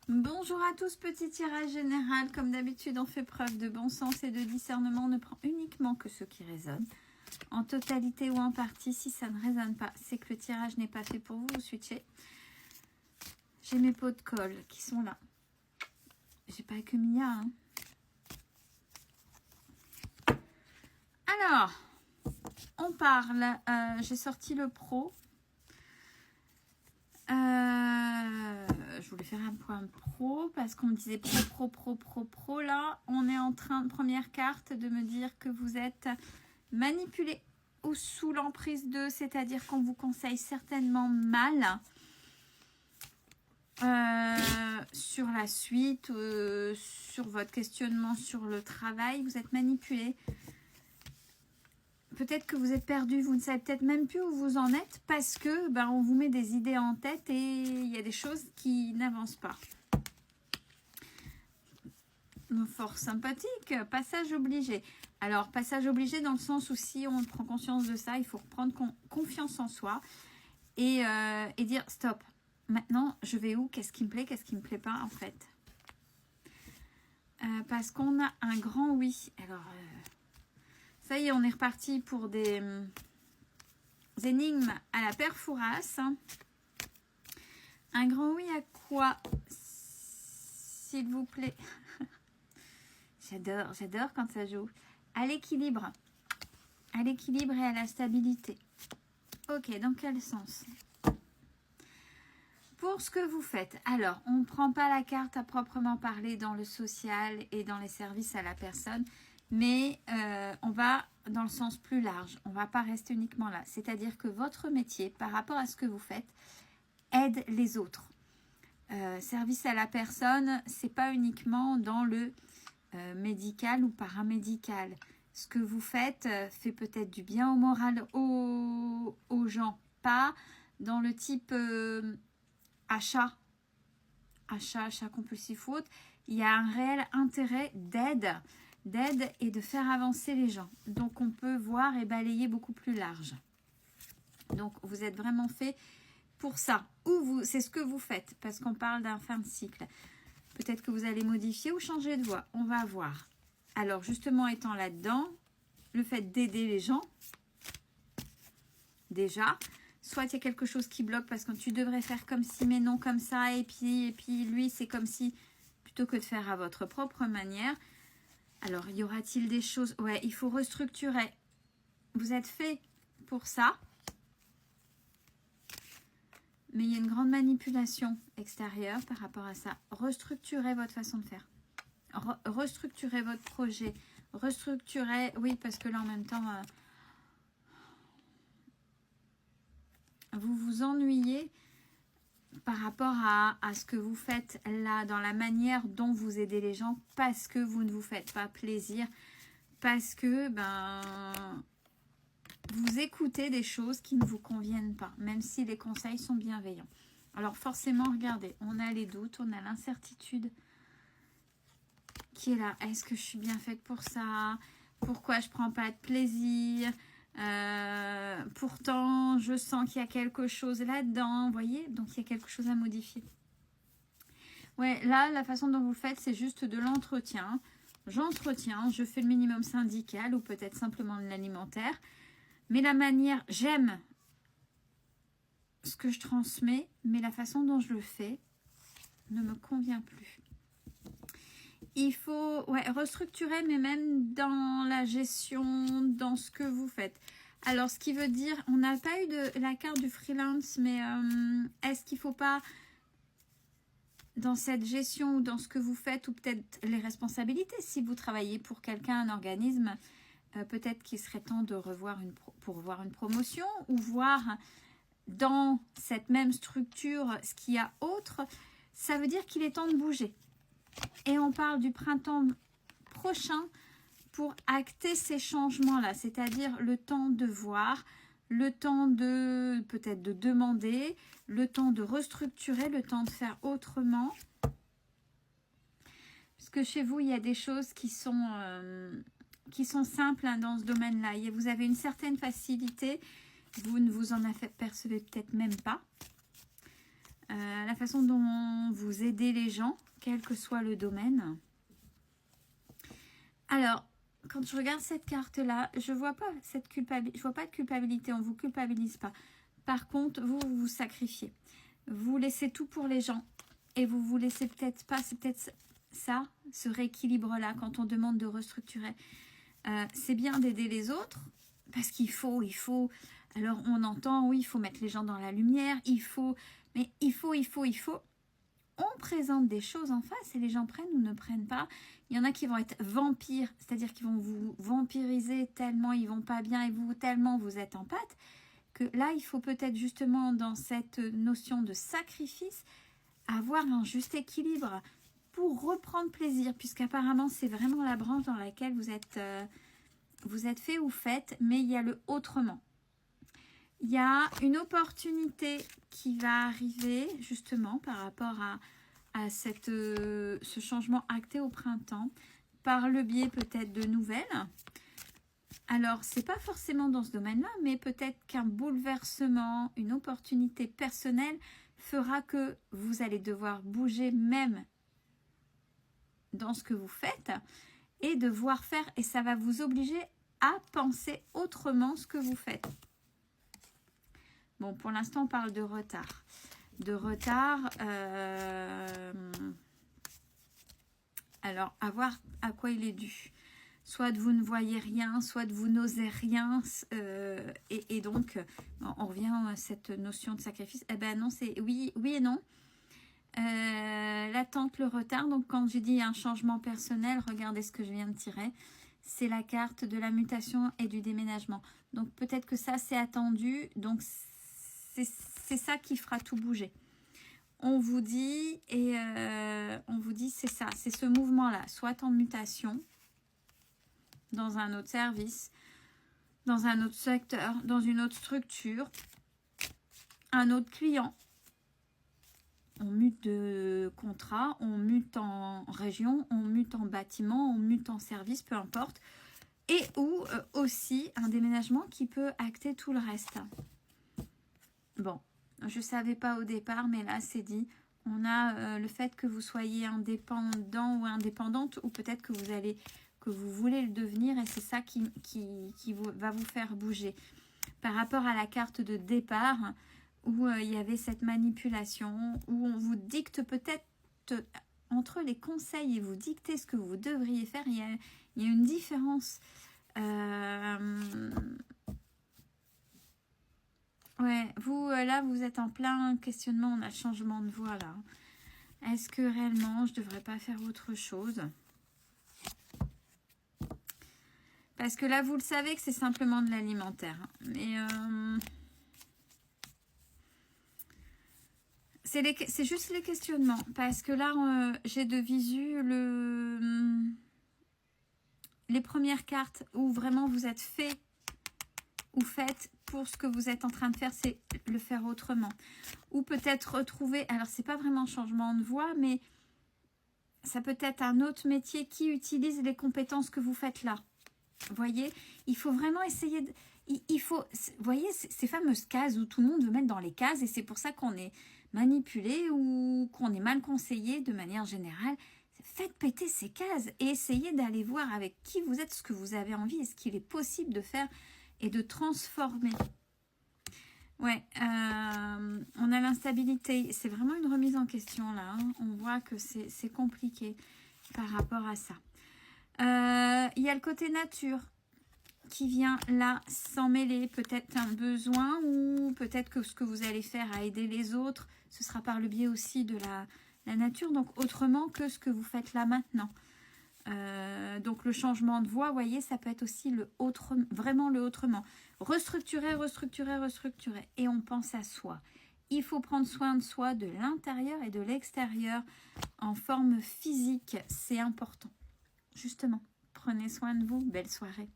Bonjour à tous, petit tirage général. Comme d'habitude, on fait preuve de bon sens et de discernement. On ne prend uniquement que ce qui résonne. En totalité ou en partie, si ça ne résonne pas, c'est que le tirage n'est pas fait pour vous. Vous switchez. J'ai mes pots de colle qui sont là. J'ai pas que Mia. Hein. Alors, on parle. J'ai sorti le pro. Je voulais faire un point pro parce qu'on me disait pro. Là, on est en train, première carte, de me dire que vous êtes manipulé ou sous l'emprise de, c'est-à-dire qu'on vous conseille certainement mal sur la suite, sur votre questionnement sur le travail. Vous êtes manipulé. Peut-être que vous êtes perdu, vous ne savez peut-être même plus où vous en êtes parce que on vous met des idées en tête et il y a des choses qui n'avancent pas. Fort sympathique, passage obligé. Alors, passage obligé dans le sens où si on prend conscience de ça, il faut reprendre confiance en soi et dire stop. Maintenant, je vais où? Qu'est-ce qui me plaît? Qu'est-ce qui ne me plaît pas en fait? Parce qu'on a un grand oui. Alors... ça y est, on est reparti pour des énigmes à la Père Fouras. Un grand oui à quoi, s'il vous plaît? J'adore quand ça joue. À l'équilibre. À l'équilibre et à la stabilité. Ok, dans quel sens? Pour ce que vous faites. Alors, on ne prend pas la carte à proprement parler dans le social et dans les services à la personne. Mais on va dans le sens plus large. On ne va pas rester uniquement là. C'est-à-dire que votre métier, par rapport à ce que vous faites, aide les autres. Service à la personne, c'est pas uniquement dans le médical ou paramédical. Ce que vous faites fait peut-être du bien au moral aux gens. Pas dans le type achat compulsif ou autre. Il y a un réel intérêt d'aide et de faire avancer les gens. Donc, on peut voir et balayer beaucoup plus large. Donc, vous êtes vraiment fait pour ça. Ou c'est ce que vous faites, parce qu'on parle d'un fin de cycle. Peut-être que vous allez modifier ou changer de voie. On va voir. Alors, justement, étant là-dedans, le fait d'aider les gens, déjà, soit il y a quelque chose qui bloque parce que tu devrais faire comme si, mais non comme ça, et puis lui, c'est comme si, plutôt que de faire à votre propre manière. Alors, y aura-t-il des choses? Ouais, il faut restructurer. Vous êtes fait pour ça. Mais il y a une grande manipulation extérieure par rapport à ça. Restructurez votre façon de faire. Restructurez votre projet. Restructurez... Oui, parce que là, en même temps, vous vous ennuyez par rapport à ce que vous faites là, dans la manière dont vous aidez les gens, parce que vous ne vous faites pas plaisir, parce que vous écoutez des choses qui ne vous conviennent pas, même si les conseils sont bienveillants. Alors forcément, regardez, on a les doutes, on a l'incertitude qui est là. Est-ce que je suis bien faite pour ça? Pourquoi je ne prends pas de plaisir? Pourtant, je sens qu'il y a quelque chose là-dedans, vous voyez? Donc, il y a quelque chose à modifier. Ouais, là, la façon dont vous le faites, c'est juste de l'entretien. J'entretiens, je fais le minimum syndical ou peut-être simplement de l'alimentaire. Mais la manière, j'aime ce que je transmets, mais la façon dont je le fais ne me convient plus. Il faut restructurer, mais même dans la gestion, dans ce que vous faites. Alors, ce qui veut dire, on n'a pas eu de la carte du freelance, mais est-ce qu'il ne faut pas, dans cette gestion ou dans ce que vous faites, ou peut-être les responsabilités, si vous travaillez pour quelqu'un, un organisme, peut-être qu'il serait temps de revoir pour voir une promotion ou voir dans cette même structure ce qu'il y a autre. Ça veut dire qu'il est temps de bouger. Et on parle du printemps prochain pour acter ces changements-là, c'est-à-dire le temps de voir, le temps de peut-être de demander, le temps de restructurer, le temps de faire autrement. Parce que chez vous, il y a des choses qui sont simples dans ce domaine-là. Vous avez une certaine facilité, vous ne vous en apercevez peut-être même pas. la façon dont vous aidez les gens, quel que soit le domaine. Alors, quand je regarde cette carte-là, je vois pas cette culpabilité, je vois pas de culpabilité, on vous culpabilise pas. Par contre, vous vous sacrifiez. Vous laissez tout pour les gens et vous vous laissez peut-être pas, c'est peut-être ça, ce rééquilibre-là, quand on demande de restructurer. C'est bien d'aider les autres parce qu'il faut. Alors, on entend, oui, il faut mettre les gens dans la lumière, mais il faut. On présente des choses en face et les gens prennent ou ne prennent pas. Il y en a qui vont être vampires, c'est-à-dire qu'ils vont vous vampiriser tellement ils vont pas bien et vous tellement vous êtes en pâte, que là, il faut peut-être justement dans cette notion de sacrifice, avoir un juste équilibre pour reprendre plaisir, puisqu'apparemment, c'est vraiment la branche dans laquelle vous êtes fait ou faites, mais il y a le autrement. Il y a une opportunité qui va arriver justement par rapport à ce changement acté au printemps, par le biais peut-être de nouvelles. Alors, c'est pas forcément dans ce domaine-là, mais peut-être qu'un bouleversement, une opportunité personnelle fera que vous allez devoir bouger même dans ce que vous faites et devoir faire, et ça va vous obliger à penser autrement ce que vous faites. Bon, pour l'instant, on parle de retard. Alors, à voir à quoi il est dû. Soit de vous ne voyez rien, soit de vous n'osez rien. Et donc, on revient à cette notion de sacrifice. Eh ben non, c'est oui et non. L'attente, le retard. Donc, quand j'ai dit un changement personnel, regardez ce que je viens de tirer. C'est la carte de la mutation et du déménagement. Donc, peut-être que ça, c'est attendu. Donc, c'est ça qui fera tout bouger. On vous dit, c'est ça, c'est ce mouvement-là, soit en mutation, dans un autre service, dans un autre secteur, dans une autre structure, un autre client. On mute de contrat, on mute en région, on mute en bâtiment, on mute en service, peu importe. Et ou aussi un déménagement qui peut acter tout le reste. Bon, je ne savais pas au départ, mais là c'est dit. On a le fait que vous soyez indépendant ou indépendante, ou peut-être que vous voulez le devenir, et c'est ça qui va vous faire bouger. Par rapport à la carte de départ, où il y avait cette manipulation, où on vous dicte peut-être entre les conseils et vous dicter ce que vous devriez faire, il y a une différence. Ouais, vous, là, vous êtes en plein questionnement, on a le changement de voix, là. Est-ce que réellement, je ne devrais pas faire autre chose? Parce que là, vous le savez que c'est simplement de l'alimentaire. Mais c'est juste les questionnements. Parce que là, j'ai de visu les premières cartes où vraiment vous êtes fait ou faites pour ce que vous êtes en train de faire, c'est le faire autrement. Ou peut-être retrouver, alors c'est pas vraiment changement de voie, mais ça peut être un autre métier qui utilise les compétences que vous faites là. Vous voyez, il faut vraiment essayer de... vous voyez, ces fameuses cases où tout le monde veut mettre dans les cases, et c'est pour ça qu'on est manipulé ou qu'on est mal conseillé de manière générale. Faites péter ces cases et essayez d'aller voir avec qui vous êtes, ce que vous avez envie et ce qu'il est possible de faire et de transformer. Ouais, on a l'instabilité. C'est vraiment une remise en question là. Hein. On voit que c'est compliqué par rapport à ça. Il y a le côté nature qui vient là s'en mêler. Peut-être un besoin ou peut-être que ce que vous allez faire à aider les autres, ce sera par le biais aussi de la nature. Donc autrement que ce que vous faites là maintenant. Donc le changement de voie, vous voyez, ça peut être aussi vraiment le autrement. Restructurer. Et on pense à soi. Il faut prendre soin de soi de l'intérieur et de l'extérieur en forme physique. C'est important. Justement, prenez soin de vous. Belle soirée.